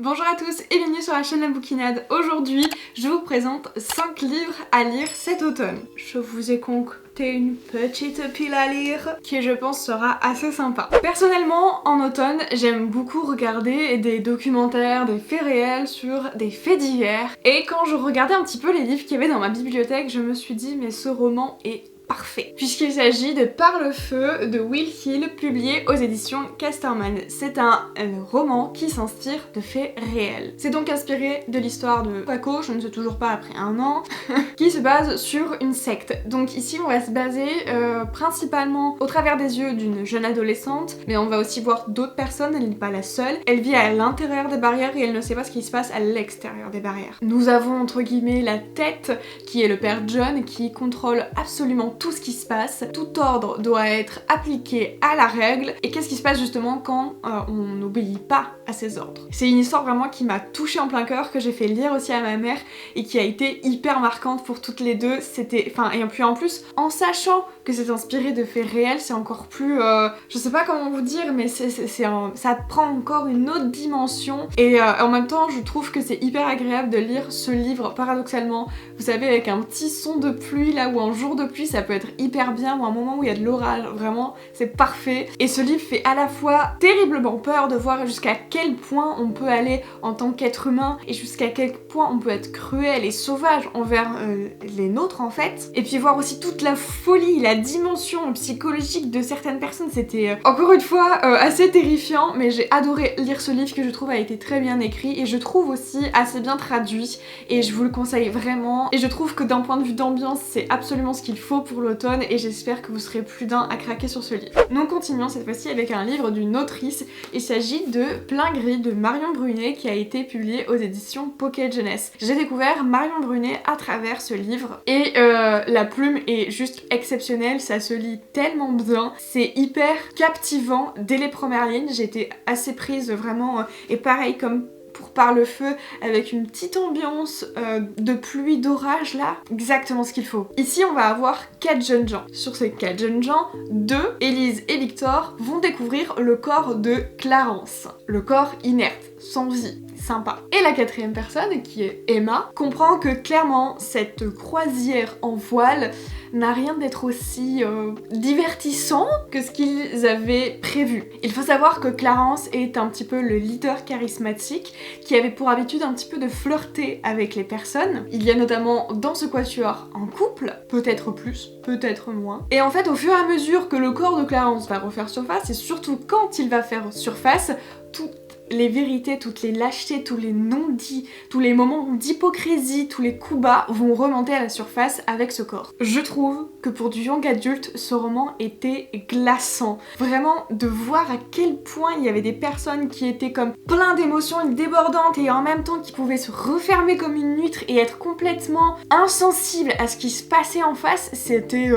Bonjour à tous et bienvenue sur la chaîne La Bouquinade. Aujourd'hui, je vous présente 5 livres à lire cet automne. Je vous ai concocté une petite pile à lire qui je pense sera assez sympa. Personnellement, en automne, j'aime beaucoup regarder des documentaires, des faits réels sur des faits divers. Et quand je regardais un petit peu les livres qu'il y avait dans ma bibliothèque, je me suis dit mais ce roman est parfait, puisqu'il s'agit de Par le feu de Will Hill, publié aux éditions Casterman. C'est un roman qui s'inspire de faits réels. C'est donc inspiré de l'histoire de Paco, je ne sais toujours pas après un an, qui se base sur une secte. Donc ici on va se baser principalement au travers des yeux d'une jeune adolescente, mais on va aussi voir d'autres personnes, elle n'est pas la seule. Elle vit à l'intérieur des barrières et elle ne sait pas ce qui se passe à l'extérieur des barrières. Nous avons entre guillemets la tête, qui est le père John, qui contrôle absolument tout ce qui se passe. Tout ordre doit être appliqué à la règle. Et qu'est-ce qui se passe justement quand on n'obéit pas à ces ordres? C'est une histoire vraiment qui m'a touchée en plein cœur, que j'ai fait lire aussi à ma mère et qui a été hyper marquante pour toutes les deux. C'était, et puis en plus, en sachant que c'est inspiré de faits réels, c'est encore plus, je sais pas comment vous dire, mais ça prend encore une autre dimension. Et en même temps, je trouve que c'est hyper agréable de lire ce livre, paradoxalement. Vous savez, avec un petit son de pluie là, ou un jour de pluie, ça peut être hyper bien, ou un moment où il y a de l'orage, vraiment, c'est parfait. Et ce livre fait à la fois terriblement peur de voir jusqu'à quel point on peut aller en tant qu'être humain, et jusqu'à quel point on peut être cruel et sauvage envers les nôtres en fait. Et puis voir aussi toute la folie, la dimension psychologique de certaines personnes, c'était encore une fois assez terrifiant, mais j'ai adoré lire ce livre que je trouve a été très bien écrit, et je trouve aussi assez bien traduit, et je vous le conseille vraiment. Et je trouve que d'un point de vue d'ambiance, c'est absolument ce qu'il faut pour l'automne, et j'espère que vous serez plus d'un à craquer sur ce livre. Nous continuons cette fois-ci avec un livre d'une autrice. Il s'agit de Plein Gris de Marion Brunet, qui a été publié aux éditions Pocket Jeunesse. J'ai découvert Marion Brunet à travers ce livre, et la plume est juste exceptionnelle, ça se lit tellement bien, c'est hyper captivant dès les premières lignes. J'étais assez prise vraiment, et pareil comme pour Par le feu, avec une petite ambiance de pluie, d'orage là, exactement ce qu'il faut. Ici on va avoir 4 jeunes gens. Sur ces 4 jeunes gens, 2, Élise et Victor, vont découvrir le corps de Clarence. Le corps inerte, sans vie. Sympa. Et la 4e personne, qui est Emma, comprend que clairement cette croisière en voile n'a rien d'être aussi divertissant que ce qu'ils avaient prévu. Il faut savoir que Clarence est un petit peu le leader charismatique qui avait pour habitude un petit peu de flirter avec les personnes. Il y a notamment dans ce quatuor un couple, peut-être plus, peut-être moins. Et en fait, au fur et à mesure que le corps de Clarence va refaire surface, et surtout quand il va faire surface, toutes les vérités, toutes les lâchetés, tous les non-dits, tous les moments d'hypocrisie, tous les coups bas vont remonter à la surface avec ce corps. Je trouve que pour du young adulte, ce roman était glaçant. Vraiment, de voir à quel point il y avait des personnes qui étaient comme plein d'émotions débordantes et en même temps qui pouvaient se refermer comme une huître et être complètement insensibles à ce qui se passait en face, c'était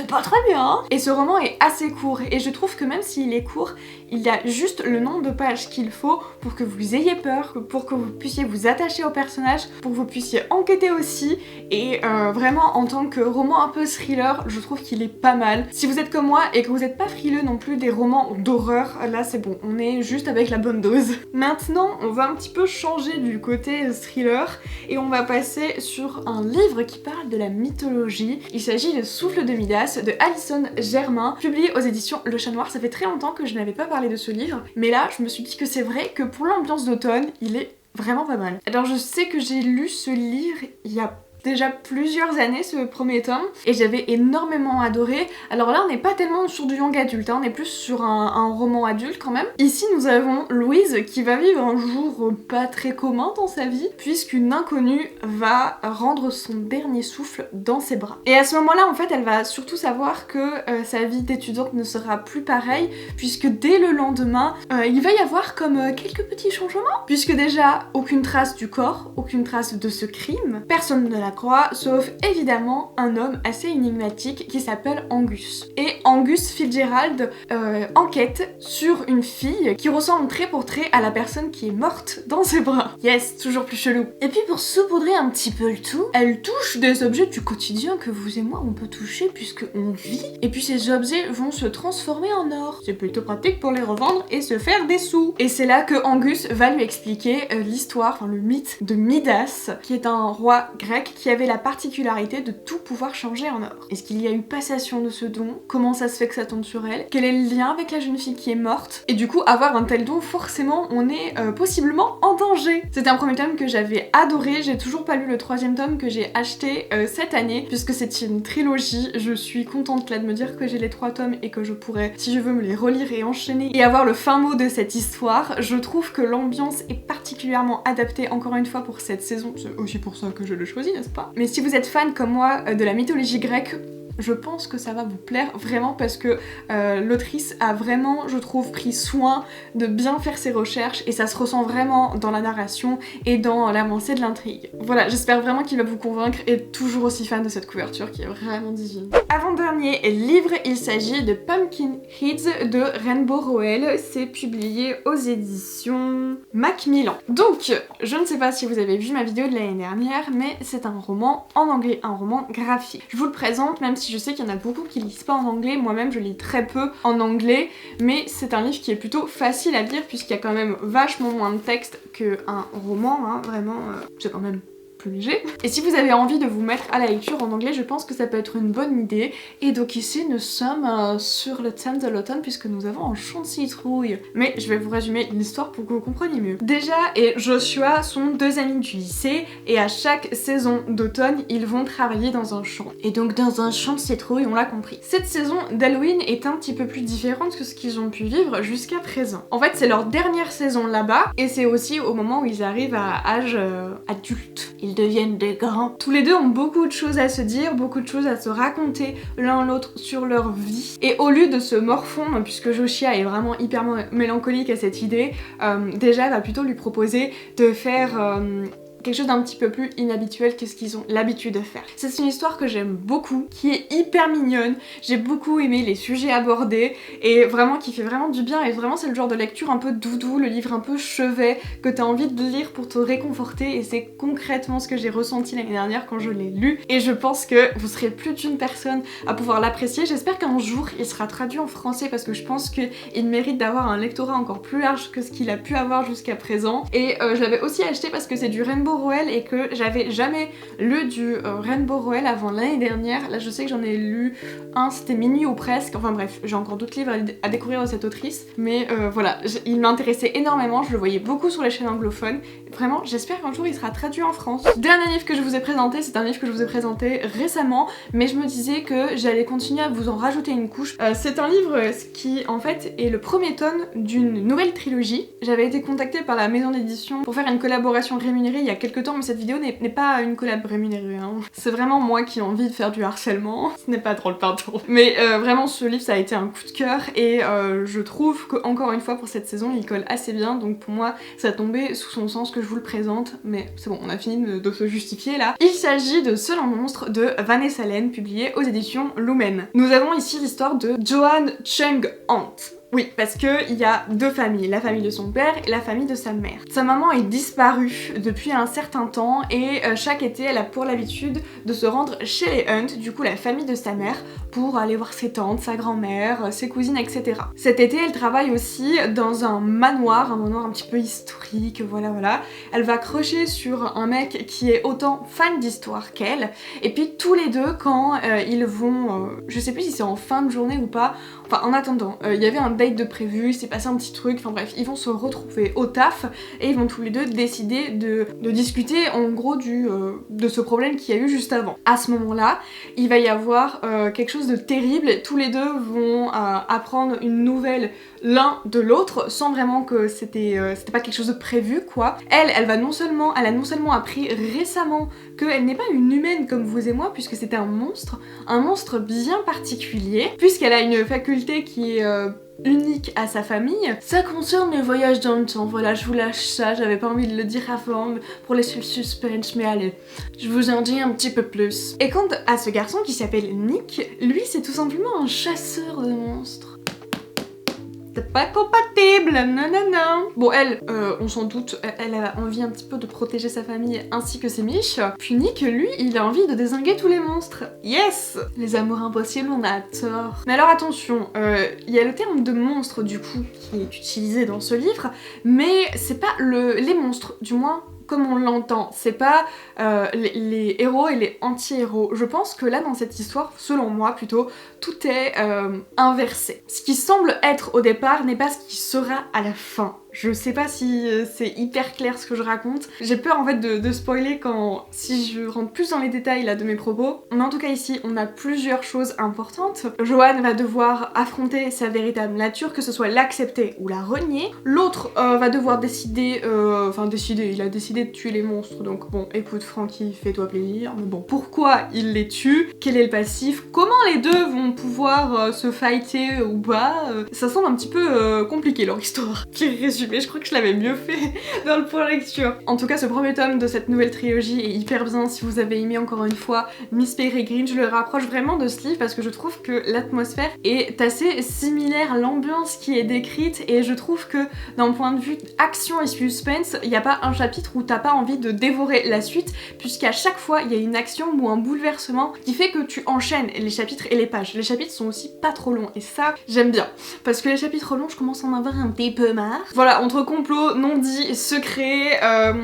pas très bien. Et ce roman est assez court, et je trouve que même s'il est court, il y a juste le nombre de pages qu'il faut pour que vous ayez peur, pour que vous puissiez vous attacher au personnage, pour que vous puissiez enquêter aussi, et vraiment en tant que roman un peu thriller, je trouve qu'il est pas mal. Si vous êtes comme moi et que vous n'êtes pas frileux non plus des romans d'horreur, là c'est bon, on est juste avec la bonne dose. Maintenant, on va un petit peu changer du côté thriller et on va passer sur un livre qui parle de la mythologie. Il s'agit de Souffle de Midas de Alison Germain, publié aux éditions Le Chat Noir. Ça fait très longtemps que je n'avais pas parlé de ce livre, mais là je me suis dit que c'est vrai que pour l'ambiance d'automne, il est vraiment pas mal. Alors je sais que j'ai lu ce livre il y a déjà plusieurs années, ce premier tome, et j'avais énormément adoré. Alors là on n'est pas tellement sur du young adulte, hein, on est plus sur un roman adulte quand même. Ici nous avons Louise qui va vivre un jour pas très commun dans sa vie, puisqu'une inconnue va rendre son dernier souffle dans ses bras. Et à ce moment-là en fait elle va surtout savoir que sa vie d'étudiante ne sera plus pareille, puisque dès le lendemain il va y avoir comme quelques petits changements, puisque déjà aucune trace du corps, aucune trace de ce crime, personne ne l'a croix, sauf évidemment un homme assez énigmatique qui s'appelle Angus. Et Angus Fitzgerald enquête sur une fille qui ressemble trait pour trait à la personne qui est morte dans ses bras. Yes, toujours plus chelou. Et puis pour saupoudrer un petit peu le tout, elle touche des objets du quotidien que vous et moi on peut toucher puisque on vit. Et puis ces objets vont se transformer en or. C'est plutôt pratique pour les revendre et se faire des sous. Et c'est là que Angus va lui expliquer l'histoire, enfin le mythe de Midas, qui est un roi grec qui avait la particularité de tout pouvoir changer en or. Est-ce qu'il y a eu passation de ce don? Comment ça se fait que ça tombe sur elle? Quel est le lien avec la jeune fille qui est morte? Et du coup, avoir un tel don, forcément, on est possiblement en danger. C'était un premier tome que j'avais adoré. J'ai toujours pas lu le troisième tome que j'ai acheté cette année, puisque c'est une trilogie. Je suis contente là de me dire que j'ai les 3 tomes et que je pourrais, si je veux, me les relire et enchaîner et avoir le fin mot de cette histoire. Je trouve que l'ambiance est particulièrement adaptée, encore une fois, pour cette saison. C'est aussi pour ça que je le choisis, n'est-ce pas? Mais si vous êtes fan comme moi de la mythologie grecque, je pense que ça va vous plaire vraiment parce que l'autrice a vraiment, je trouve, pris soin de bien faire ses recherches et ça se ressent vraiment dans la narration et dans l'avancée de l'intrigue. Voilà, j'espère vraiment qu'il va vous convaincre et toujours aussi fan de cette couverture qui est vraiment divine. Avant-dernier livre, il s'agit de Pumpkinheads de Rainbow Rowell. C'est publié aux éditions Macmillan. Donc, je ne sais pas si vous avez vu ma vidéo de l'année dernière, mais c'est un roman en anglais, un roman graphique. Je vous le présente, même si je sais qu'il y en a beaucoup qui lisent pas en anglais, moi-même je lis très peu en anglais, mais c'est un livre qui est plutôt facile à lire puisqu'il y a quand même vachement moins de texte qu'un roman, hein, vraiment, c'est quand même plus léger. Et si vous avez envie de vous mettre à la lecture en anglais, je pense que ça peut être une bonne idée. Et donc ici nous sommes sur le thème de l'automne puisque nous avons un champ de citrouille. Mais je vais vous résumer l'histoire pour que vous compreniez mieux. Déjà, et Joshua sont 2 amis du lycée et à chaque saison d'automne, ils vont travailler dans un champ. Et donc dans un champ de citrouille, on l'a compris. Cette saison d'Halloween est un petit peu plus différente que ce qu'ils ont pu vivre jusqu'à présent. En fait, c'est leur dernière saison là-bas et c'est aussi au moment où ils arrivent à âge adulte. Ils deviennent des grands. Tous les deux ont beaucoup de choses à se dire, beaucoup de choses à se raconter l'un l'autre sur leur vie. Et au lieu de se morfondre, puisque Joshua est vraiment hyper mélancolique à cette idée, déjà elle va plutôt lui proposer de faire quelque chose d'un petit peu plus inhabituel que ce qu'ils ont l'habitude de faire. C'est une histoire que j'aime beaucoup, qui est hyper mignonne, j'ai beaucoup aimé les sujets abordés et vraiment qui fait vraiment du bien et vraiment c'est le genre de lecture un peu doudou, le livre un peu chevet que t'as envie de lire pour te réconforter et c'est concrètement ce que j'ai ressenti l'année dernière quand je l'ai lu et je pense que vous serez plus d'une personne à pouvoir l'apprécier. J'espère qu'un jour il sera traduit en français parce que je pense qu'il mérite d'avoir un lectorat encore plus large que ce qu'il a pu avoir jusqu'à présent et je l'avais aussi acheté parce que c'est du Rainbow Rowell et que j'avais jamais lu du Rainbow Rowell avant l'année dernière. Là je sais que j'en ai lu un, c'était Minuit ou presque, enfin bref, j'ai encore d'autres livres à découvrir de cette autrice, mais voilà, il m'intéressait énormément, je le voyais beaucoup sur les chaînes anglophones, vraiment j'espère qu'un jour il sera traduit en France. Dernier livre que je vous ai présenté, c'est un livre que je vous ai présenté récemment, mais je me disais que j'allais continuer à vous en rajouter une couche. C'est un livre qui en fait est le premier tome d'une nouvelle trilogie. J'avais été contactée par la maison d'édition pour faire une collaboration rémunérée il y a quelques temps, mais cette vidéo n'est pas une collab rémunérée, hein. C'est vraiment moi qui ai envie de faire du harcèlement. Ce n'est pas drôle, pardon. Mais vraiment ce livre ça a été un coup de cœur et je trouve que encore une fois pour cette saison il colle assez bien, donc pour moi ça a tombé sous son sens que je vous le présente, mais c'est bon, on a fini de se justifier là. Il s'agit de Seul en monstre de Vanessa Len, publié aux éditions Lumen. Nous avons ici l'histoire de Joan Chung-Ant. Oui, parce que il y a 2 familles, la famille de son père et la famille de sa mère. Sa maman est disparue depuis un certain temps et chaque été elle a pour l'habitude de se rendre chez les Hunt, du coup la famille de sa mère, pour aller voir ses tantes, sa grand-mère, ses cousines, etc. Cet été elle travaille aussi dans un manoir un petit peu historique, voilà. Elle va crocher sur un mec qui est autant fan d'histoire qu'elle, et puis tous les deux quand ils vont, je sais plus si c'est en fin de journée ou pas, enfin en attendant, il y avait un date de prévu, il s'est passé un petit truc, enfin bref, ils vont se retrouver au taf et ils vont tous les deux décider de discuter en gros de ce problème qu'il y a eu juste avant. À ce moment-là, il va y avoir quelque chose de terrible, tous les deux vont apprendre une nouvelle l'un de l'autre sans vraiment que c'était pas quelque chose de prévu quoi. Elle a non seulement appris récemment qu'elle n'est pas une humaine comme vous et moi puisque c'était un monstre bien particulier, puisqu'elle a une faculté qui est unique à sa famille. Ça concerne les voyages dans le temps, voilà, je vous lâche ça, j'avais pas envie de le dire avant pour laisser le suspense, mais allez, je vous en dis un petit peu plus. Et quant à ce garçon qui s'appelle Nick, lui c'est tout simplement un chasseur de monstres. C'est pas compatible, non non non. Bon elle, on s'en doute, elle a envie un petit peu de protéger sa famille ainsi que ses miches. Puis Nick, lui, il a envie de dézinguer tous les monstres. Yes! Les amours impossibles, on a tort. Mais alors attention, il y a le terme de monstre du coup qui est utilisé dans ce livre, mais c'est pas les monstres, du moins comme on l'entend, c'est pas les héros et les anti-héros. Je pense que là dans cette histoire, selon moi plutôt, tout est inversé. Ce qui semble être au départ n'est pas ce qui sera à la fin. Je sais pas si c'est hyper clair ce que je raconte. J'ai peur en fait de spoiler si je rentre plus dans les détails là de mes propos. Mais en tout cas ici, on a plusieurs choses importantes. Johan va devoir affronter sa véritable nature, que ce soit l'accepter ou la renier. L'autre va devoir décider, il a décidé de tuer les monstres. Donc bon, écoute Frankie, fais-toi plaisir. Mais bon, pourquoi il les tue? Quel est le passif? Comment les deux vont pouvoir se fighter ou pas? Ça semble un petit peu compliqué leur histoire. Pire résumé. Mais je crois que je l'avais mieux fait dans le point lecture. En tout cas, ce premier tome de cette nouvelle trilogie est hyper bien. Si vous avez aimé encore une fois Miss Peregrine, je le rapproche vraiment de ce livre parce que je trouve que l'atmosphère est assez similaire à l'ambiance qui est décrite et je trouve que d'un point de vue action et suspense, il n'y a pas un chapitre où t'as pas envie de dévorer la suite puisqu'à chaque fois il y a une action ou un bouleversement qui fait que tu enchaînes les chapitres et les pages. Les chapitres sont aussi pas trop longs et ça j'aime bien parce que les chapitres longs je commence à en avoir un petit peu marre. Voilà, entre complot, non-dit, secret,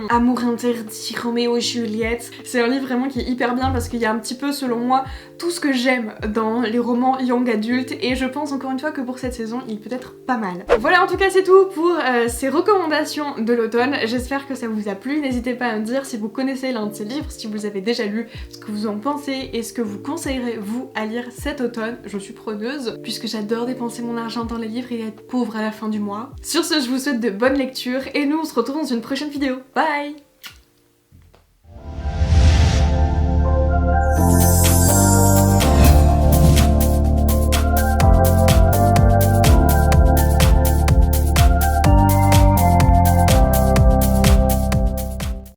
amour interdit, Roméo et Juliette. C'est un livre vraiment qui est hyper bien parce qu'il y a un petit peu, selon moi, tout ce que j'aime dans les romans young adultes et je pense encore une fois que pour cette saison, il peut être pas mal. Voilà, en tout cas, c'est tout pour ces recommandations de l'automne. J'espère que ça vous a plu. N'hésitez pas à me dire si vous connaissez l'un de ces livres, si vous avez déjà lu, ce que vous en pensez et ce que vous conseillerez, vous, à lire cet automne. Je suis preneuse puisque j'adore dépenser mon argent dans les livres et être pauvre à la fin du mois. Sur ce, je vous souhaite de bonnes lectures et nous on se retrouve dans une prochaine vidéo. Bye!